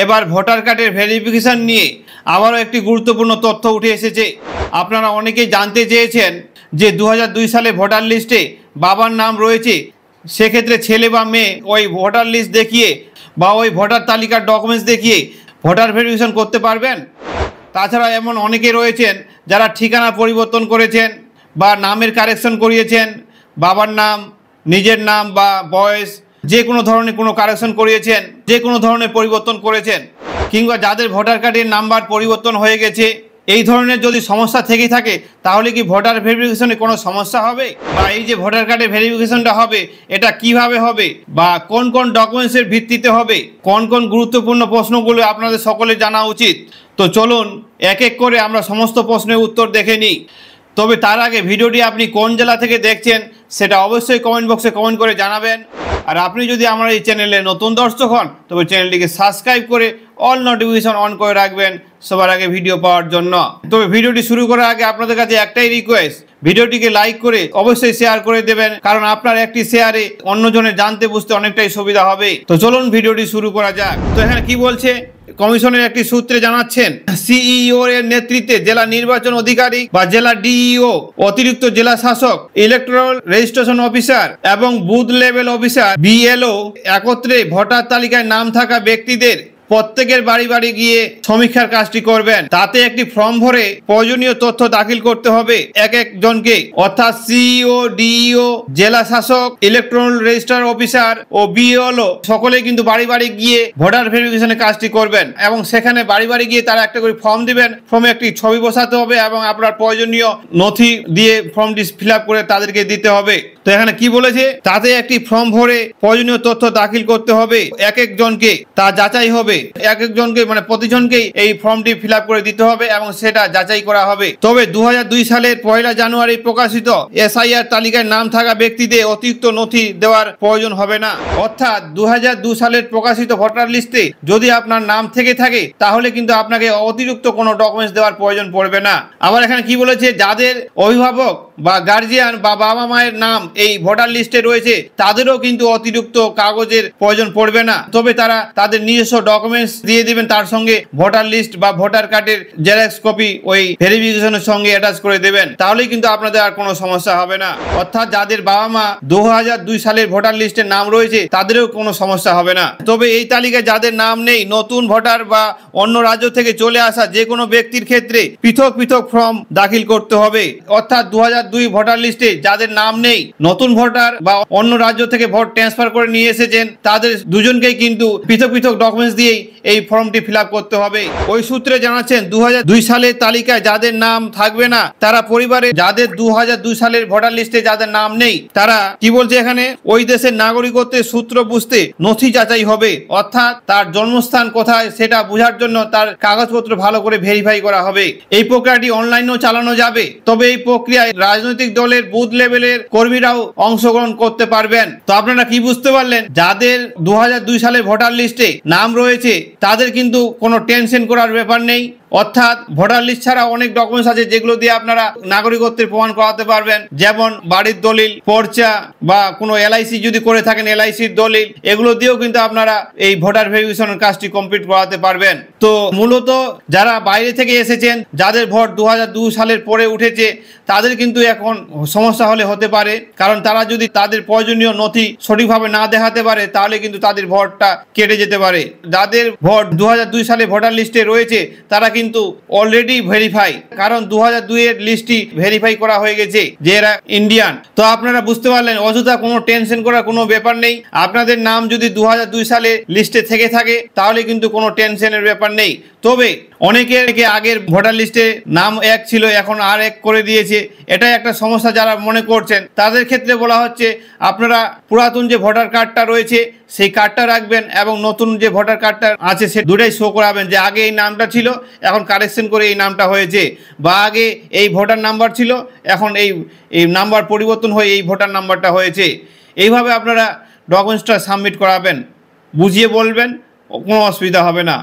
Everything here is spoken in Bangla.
এবার ভোটার কার্ডের ভেরিফিকেশন নিয়ে আবারও একটি গুরুত্বপূর্ণ তথ্য উঠে এসেছে। আপনারা অনেকেই জানতে চেয়েছেন যে 2002 সালে ভোটার লিস্টে বাবার নাম রয়েছে, সেক্ষেত্রে ছেলে বা মেয়ে ওই ভোটার লিস্ট দেখিয়ে বা ওই ভোটার তালিকার ডকুমেন্টস দেখিয়ে ভোটার ভেরিফিকেশন করতে পারবেন। তাছাড়া এমন অনেকে রয়েছেন যারা ঠিকানা পরিবর্তন করেছেন বা নামের কারেকশন করিয়েছেন, বাবার নাম, নিজের নাম বা বয়স যে কোনো ধরনের কোনো কারেকশন করিয়েছেন, যে কোনো ধরনের পরিবর্তন করেছেন, কিংবা যাদের ভোটার কার্ডের নাম্বার পরিবর্তন হয়ে গেছে, এই ধরনের যদি সমস্যা থেকে থাকে তাহলে কি ভোটার ভেরিফিকেশনে কোনো সমস্যা হবে? বা এই যে ভোটার কার্ডের ভেরিফিকেশনটা হবে এটা কিভাবে হবে বা কোন কোন ডকুমেন্টসের ভিত্তিতে হবে, কোন কোন গুরুত্বপূর্ণ প্রশ্নগুলো আপনাদের সকলে জানা উচিত। তো চলুন এক এক করে আমরা সমস্ত প্রশ্নের উত্তর দেখে নিই। তবে তার আগে ভিডিওটি আপনি কোন জেলা থেকে দেখছেন সেটা অবশ্যই কমেন্ট বক্সে কমেন্ট করে জানাবেন। আর আপনি যদি আমার এই চ্যানেলে নতুন দর্শক হন তবে চ্যানেলটিকে সাবস্ক্রাইব করে অল নোটিফিকেশন অন করে রাখবেন সবার আগে ভিডিও পাওয়ার জন্য। তবে ভিডিওটি শুরু করার আগে আপনাদের কাছে একটাই রিকোয়েস্ট, ভিডিওটিকে লাইক করে অবশ্যই শেয়ার করে দেবেন, কারণ আপনার একটি শেয়ারে অন্যজনের জানতে বুঝতে অনেকটাই সুবিধা হবে। তো চলুন ভিডিওটি শুরু করা যাক। তো এখানে কি বলছে, কমিশনের একটি সূত্রে জানাচ্ছেন সিইও এর নেতৃত্বে জেলা নির্বাচন অধিকারী বা জেলা ডিইও, অতিরিক্ত জেলা শাসক, ইলেকট্রাল রেজিস্ট্রেশন অফিসার এবং বুথ লেভেল অফিসার বিএলও একত্রে ভোটার তালিকায় নাম থাকা ব্যক্তিদের প্রত্যেকের বাড়ি বাড়ি গিয়ে সমীক্ষার কাজটি করবেন। তাতে একটি ফর্ম ভরে প্রয়োজনীয় তথ্য দাখিল করতে হবে এক একজনকে, অর্থাৎ সিইও, ডিইও, জেলা শাসক, ইলেকট্রাল রেজিস্ট্রার অফিসার ও বিএলও সকলে কিন্তু বাড়ি বাড়ি গিয়ে ভোটার ভেরিফিকেশনের কাজটি করবেন এবং সেখানে বাড়ি বাড়ি গিয়ে তারা একটা করে ফর্ম দিবেন। ফর্মে একটি ছবি বসাতে হবে এবং আপনার প্রয়োজনীয় নথি দিয়ে ফর্মটি ফিল আপ করে তাদেরকে দিতে হবে। তো এখানে কি বলেছে, তাতে একটি ফর্ম ভরে প্রয়োজনীয় তথ্য দাখিল করতে হবে এক একজনকে, তা যাচাই হবে এক একজনকে, মানে প্রতিজনকেই এই ফর্মটি ফিল আপ করে দিতে হবে এবং সেটা যাচাই করা হবে। তবে 2002 সালের 1 জানুয়ারি প্রকাশিত এসআইআর তালিকায় নাম থাকা ব্যক্তিদের অতিরিক্ত নথি দেওয়ার প্রয়োজন হবে না। অর্থাৎ 2002 সালের প্রকাশিত ভোটার লিস্টে যদি আপনার নাম থেকে থাকে তাহলে কিন্তু আপনাকে অতিরিক্ত কোনো ডকুমেন্টস দেওয়ার প্রয়োজন পড়বে না। আবার এখানে কি বলেছে, যাদের অভিভাবক বা গার্জিয়ান বা বাবা মায়ের নাম এই ভোটার লিস্টে রয়েছে তাদেরও কিন্তু অতিরিক্ত কাগজের প্রয়োজন পড়বে না। তবে তারা তাদের নিজস্ব ডকুমেন্টস দিয়ে দিবেন, তার সঙ্গে ভোটার লিস্ট বা ভোটার কার্ডের জেরক্স কপি ওই ভেরিফিকেশনের সঙ্গে অ্যাটাচ করে দেবেন, তাহলেই কিন্তু আপনাদের আর কোনো সমস্যা হবে না। অর্থাৎ যাদের বাবা মা 2002 সালের ভোটার লিস্টে নাম রয়েছে তাদেরও কোনো সমস্যা হবে না। তবে এই তালিকায় যাদের নাম নেই, নতুন ভোটার বা অন্য রাজ্য থেকে চলে আসা যে কোনো ব্যক্তির ক্ষেত্রে পৃথক পৃথক ফর্ম দাখিল করতে হবে। অর্থাৎ 2002 ভোটার লিস্টে যাদের নাম নেই, নতুন ভোটার বা অন্য রাজ্য থেকে ভোট ট্রান্সফার করে নিয়ে এসেছেন, তাদের দুজনকেই কিন্তু পৃথক পৃথক ডকুমেন্টস দিয়েই এই ফর্মটি ফিল আপ করতে হবে। ওই সূত্রে জানাচ্ছেন 2002 সালের তালিকায় যাদের নাম থাকবে না তারা পরিবারে, যাদের 2002 সালের ভোটার লিস্টে যাদের নাম নেই তারা কি বলছে এখানে, ওই দেশের নাগরিকত্বের সূত্র বুঝতে নথি যাচাই হবে। অর্থাৎ তার জন্মস্থান কোথায় সেটা বোঝার জন্য তার কাগজপত্র ভালো করে ভেরিফাই করা হবে। এই প্রক্রিয়াটি অনলাইনেও চালানো যাবে, তবে এই প্রক্রিয়ায় রাজনৈতিক দলের বুথ লেভেলের কর্মীরাও অংশগ্রহণ করতে পারবেন। তো আপনারা কি বুঝতে পারলেন, যাদের 2002 সালে ভোটার লিস্টে নাম রয়েছে তাদের কিন্তু কোনো টেনশন করার ব্যাপার নেই। অর্থাৎ ভোটার লিস্ট ছাড়া অনেক ডকুমেন্টস আছে যেগুলো দিয়ে আপনারা নাগরিকত্বের প্রমাণ করাতে পারবেন, যেমন বাড়ির দলিল, পর্চা বা কোনো এলআইসি যদি করে থাকেন এলআইসির দলিল, এগুলো দিয়েও কিন্তু আপনারা এই ভোটার ভেরিফিকেশনের কাজটি কমপ্লিট করাতে পারবেন। তো মূলত যারা বাইরে থেকে এসেছেন, যাদের ভোট 2002 সালের পরে উঠেছে তাদের কিন্তু এখন সমস্যা হলে হতে পারে, কারণ তারা যদি তাদের প্রয়োজনীয় নথি সঠিকভাবে না দেখাতে পারে তাহলে কিন্তু তাদের ভোটটা কেটে যেতে পারে। যাদের ভোট 2002 সালে ভোটার লিস্টে রয়েছে তারা কিন্তু অলরেডি ভেরিফাই, কারণ 2002 এর লিস্টটি ভেরিফাই করা হয়ে গেছে যে এরা ইন্ডিয়ান। তো আপনারা বুঝতে পারলেন, অযথা কোনো টেনশন করার কোনো ব্যাপার নেই। আপনাদের নাম যদি 2002 সালে লিস্টে থেকে থাকে তাহলে কিন্তু কোনো টেনশনের ব্যাপার নেই। তবে অনেকের আগের ভোটার লিস্টে নাম এক ছিল, এখন আর এক করে দিয়েছে, এটাই একটা সমস্যা যারা মনে করছেন তাদের ক্ষেত্রে বলা হচ্ছে আপনারা পুরাতন যে ভোটার কার্ডটা রয়েছে সেই কার্ডটা রাখবেন এবং নতুন যে ভোটার কার্ডটা আছে সে দুটাই শো করাবেন যে আগে এই নামটা ছিল এখন কারেকশন করে এই নামটা হয়েছে, বা আগে এই ভোটার নাম্বার ছিল এখন এই নাম্বার পরিবর্তন হয়ে এই ভোটার নাম্বারটা হয়েছে। এইভাবে আপনারা ডকুমেন্টসটা সাবমিট করাবেন, বুঝিয়ে বলবেন, কোনো অসুবিধা হবে না।